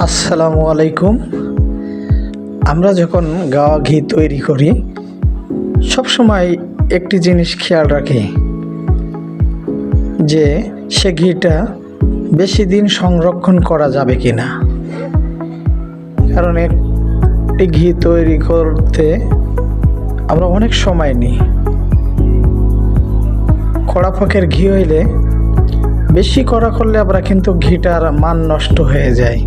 আসসালামু আলাইকুম। আমরা যখন গাওয়া ঘি তৈরি করি সবসময় একটি জিনিস খেয়াল রাখি যে সে ঘিটা বেশি দিন সংরক্ষণ করা যাবে কি না। কারণ একটি ঘি তৈরি করতে আমরা অনেক সময় নিই। কড়া ফাঁকের ঘি হইলে বেশি কড়া করলে আমরা কিন্তু ঘিটার মান নষ্ট হয়ে যায়,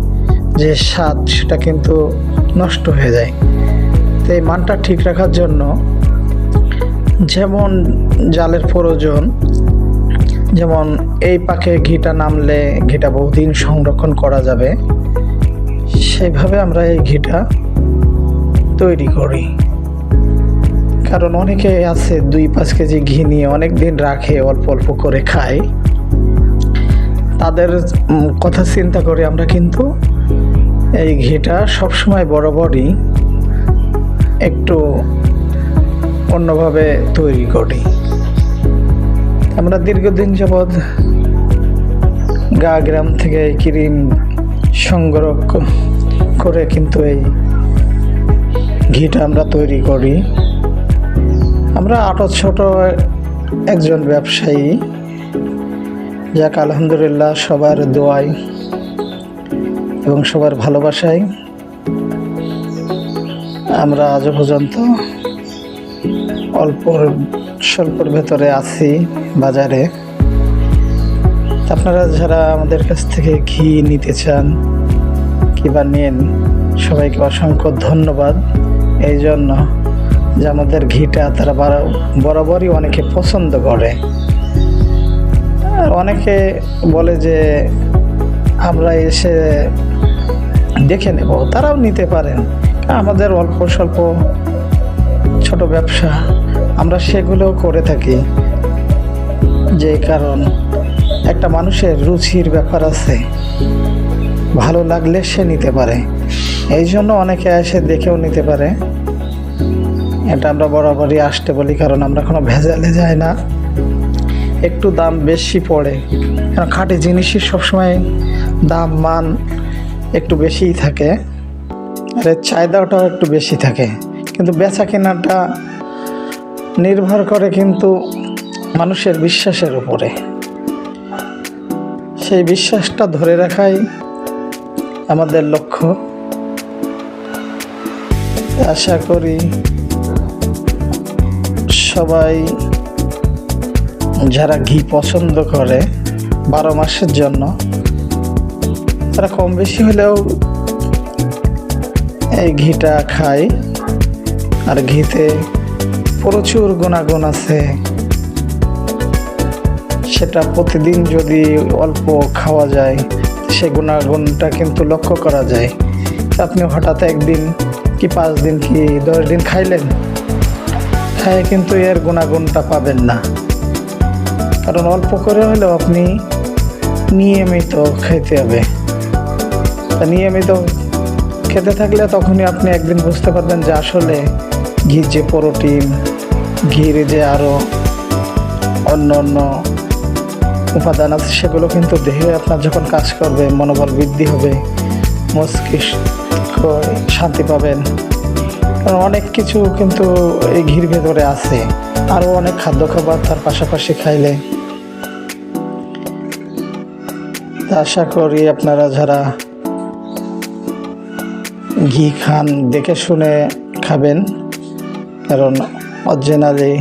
যে স্বাদ সেটা কিন্তু নষ্ট হয়ে যায়। তো এই মানটা ঠিক রাখার জন্য যেমন জালের প্রয়োজন, যেমন এই পাকে ঘিটা নামলে ঘিটা বহুদিন সংরক্ষণ করা যাবে, সেইভাবে আমরা এই ঘিটা তৈরি করি। কারণ অনেকে আছে 2-5 কেজি ঘি নিয়ে অনেক দিন রাখে, অল্প অল্প করে খায়। তাদের কথা চিন্তা করে আমরা কিন্তু এই ঘিটা সবসময় বরাবরই একটু অন্যভাবে তৈরি করি। আমরা দীর্ঘদিন যাবৎ গ্রাম থেকে ক্রিম সংগ্রহ করে কিন্তু এই ঘিটা আমরা তৈরি করি। আমরা ছোট একজন ব্যবসায়ী, যাক আলহামদুলিল্লাহ সবার দোয়ায় এবং সবার ভালোবাসায় আমরা আজও পর্যন্ত স্বল্পর ভেতরে আছি বাজারে। আপনারা যারা আমাদের কাছ থেকে ঘি নিতে চান কিংবা নেন, সবাইকে অসংখ্য ধন্যবাদ। এই জন্য যে আমাদের ঘিটা তারা বরাবরই অনেকে পছন্দ করে। অনেকে বলে যে আমরা এসে দেখে নেব, তারাও নিতে পারেন। আমাদের অল্প স্বল্প ছোট ব্যবসা, আমরা সেগুলো করে থাকি। যে কারণ একটা মানুষের রুচির ব্যাপার আছে, ভালো লাগলে সে নিতে পারে। এই জন্য অনেকে এসে দেখেও নিতে পারে। এটা আমরা বরাবরই আসতে বলি, কারণ আমরা কোনো ভেজালে যাই না। একটু দাম বেশি পড়ে, কারণ খাঁটি জিনিসের সবসময় দাম মান একটু বেশিই থাকে, আর এর চাহিদাটাও একটু বেশি থাকে। কিন্তু বেচা কেনাটা নির্ভর করে কিন্তু মানুষের বিশ্বাসের উপরে। সেই বিশ্বাসটা ধরে রাখাই আমাদের লক্ষ্য। আশা করি সবাই যারা ঘি পছন্দ করে 12 মাসের জন্য, তারা কম বেশি হলেও এই ঘিটা খায়। আর ঘিতে প্রচুর গুণাগুণ আছে, সেটা প্রতিদিন যদি অল্প খাওয়া যায় সে গুণাগুণটা কিন্তু লক্ষ্য করা যায়। আপনি হঠাৎ একদিন কি 5 দিন কি 10 দিন খাইলেন, খায় কিন্তু এর গুণাগুণটা পাবেন না। কারণ অল্প করে হলেও আপনি নিয়মিত খেতে হবে। নিয়মিত খেতে থাকলে তখনই আপনি একদিন বুঝতে পারবেন যে আসলে ঘির যে প্রোটিন, ঘির যে আরও অন্য অন্য উপাদান আছে, সেগুলো কিন্তু দেহে আপনার যখন কাজ করবে মনোবল বৃদ্ধি হবে, মস্তিষ্ক শান্তি পাবেন। কারণ অনেক কিছু কিন্তু এই ঘির ভেতরে আছে, আরও অনেক খাদ্য খাবার তার পাশাপাশি খাইলে। আশা করি আপনারা যারা ঘি খান দেখে শুনে খাবেন, কারণ অরিজিনালি